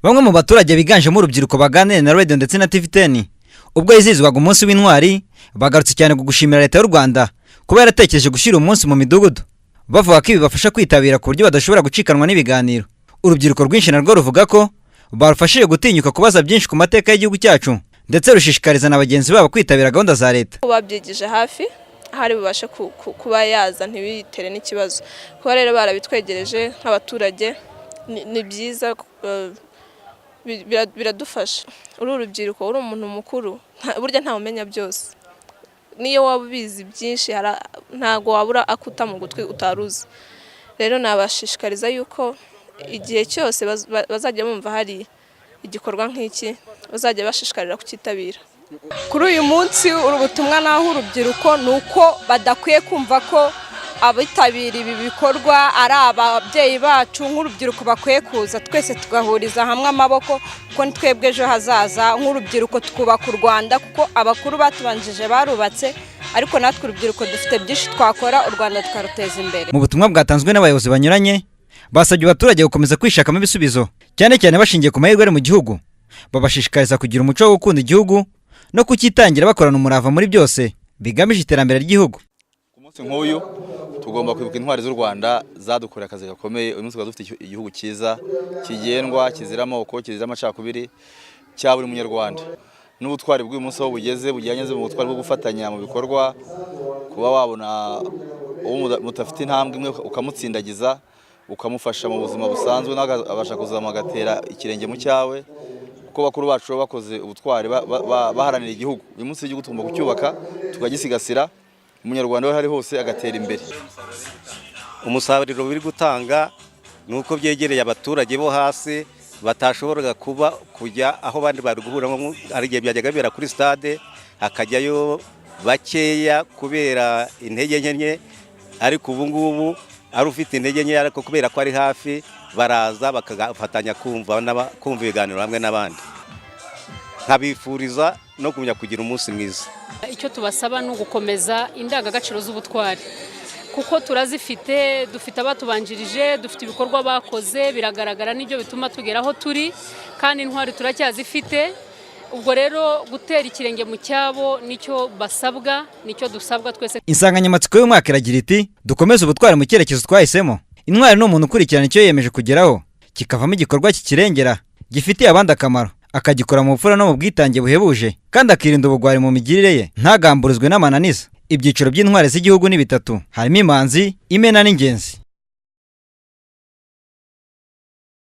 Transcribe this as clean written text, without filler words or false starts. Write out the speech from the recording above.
Bamwe mu baturage biganjemo urubyiruko baganiriye na Radio ndetse na TV10 ubwo yizihizwaga umunsi w'intwari bagarutse cyane ku gushimira leta y'u Rwanda kuba yaratekereje gushyira umunsi mu midugudu, bavuga ko ibi bafasha kwitabira ku buryo badashobora gucikanwa n'ibiganiro. Urubyiruko rwinshi narwo ruvuga ko barufashije gutinyuka kubaza byinshi ku mateka y'igihugu cyacu ndetse rushishikariza na bagenzi babo kwitabira gahunda za leta. Babyigije hafi hari bubashe kuba yaza ntibitere n'ikibazo. Kuba rero barabitwegereje nk'abaturage ni byiza, biradufasha. Uri urubyiruko, uri umuntu mukuru, burya nta umenya byose. Niyo waba ubizi byinshi ntago wabura akuta mu gutwi utaruzi. Rero nabashishikariza yuko igihe cyose bazajya bumva hari igikorwa nk'iki bazajya bashishikarira kukitabira. Kuri uyu munsi ubutumwa naho urubyiruko nuko badakwiye kumva ko abitabira ibi bikorwa ari ababyeyi bacu. Nk'urubyiruko bakwiye kuza twese tugahuriza hamwe amaboko kuko ni twebwe ejo hazaza. Nk'urubyiruko twubaka u Rwanda kuko abakuru batubanjije barubatse, ariko natwe urubyiruko dufite byinshi twakora u Rwanda tukaruteza imbere. Mu butumwa bwatanzwe n'abayobozi banyuranye basabye abaturage gukomeza kwishakamo ibisubizo cyane cyane bashingiye ku mahirwe ari mu gihugu, babashishikariza kugira umuco wo gukunda igihugu no kukitangira bakorana umurava muri byose bigamije iterambere ry'igihugu. Ku munsi nk'uyu tugomba kwibuka intwari z'u Rwanda zadukoreye akazi gakomeye. Uyu munsi dufite igihugu cyiza kigendwa, kizira amoko, kizira amacakubiri cya buri munyarwanda. N'ubutwari bw'uyu munsi aho bugeze bujyanye mu butwari bwo gufatanya mu bikorwa, kuba wabona uwo mutafite intambwe imwe ukamutsindagiza ukamufasha mu buzima busanzwe abasha kuzamuka agatera ikirenge mu cyawe, kuko bakuru bacu bakoze ubutwari baharanira igihugu. Uyu munsi igihugu tugomba kucyubaka tukagisigasira, umunyarwanda we hari hose agatera imbere. Umusaruro biri gutanga nuko byegereye abaturage bo hasi batashoboraga kujya aho bandi bari guhura. Hari igihe byajyaga bibera kuri stade hakajyayo bakeya kubera intege nke, ariko ubu ngubu ari ufite intege nke ariko kubera ko ari hafi baraza bakafatanya kumva ibiganiro hamwe n'abandi. Nkabifuriza no kumenya kugira umunsi mwiza. Icyo tubasaba ni ugukomeza indangagaciro z'ubutwari kuko turazifite, dufite abatubanjirije, dufite ibikorwa bakoze biragaragara n'ibyo bituma tugera aho turi, kandi intwari turacyazifite. Ubwo rero gutera ikirenge mu cyabo nicyo basabwa, nicyo dusabwa twese. Insanganyamatsiko y'umwaka iragira iti dukomeze ubutwari mu cyerekezo twahisemo. Intwari ni umuntu ukurikirana icyo yemeje kugeraho kikavamo igikorwa kikirengera gifitiye abandi akamaro, akagikora mu bupfura no mu bwitange buhebuje, kandi akirinda ubugwari mu migirire ye ntagamburuzwe n'amananiza. Ibyiciro by'intwari z'igihugu ni bitatu, harimo imanzi, imena n'ingenzi.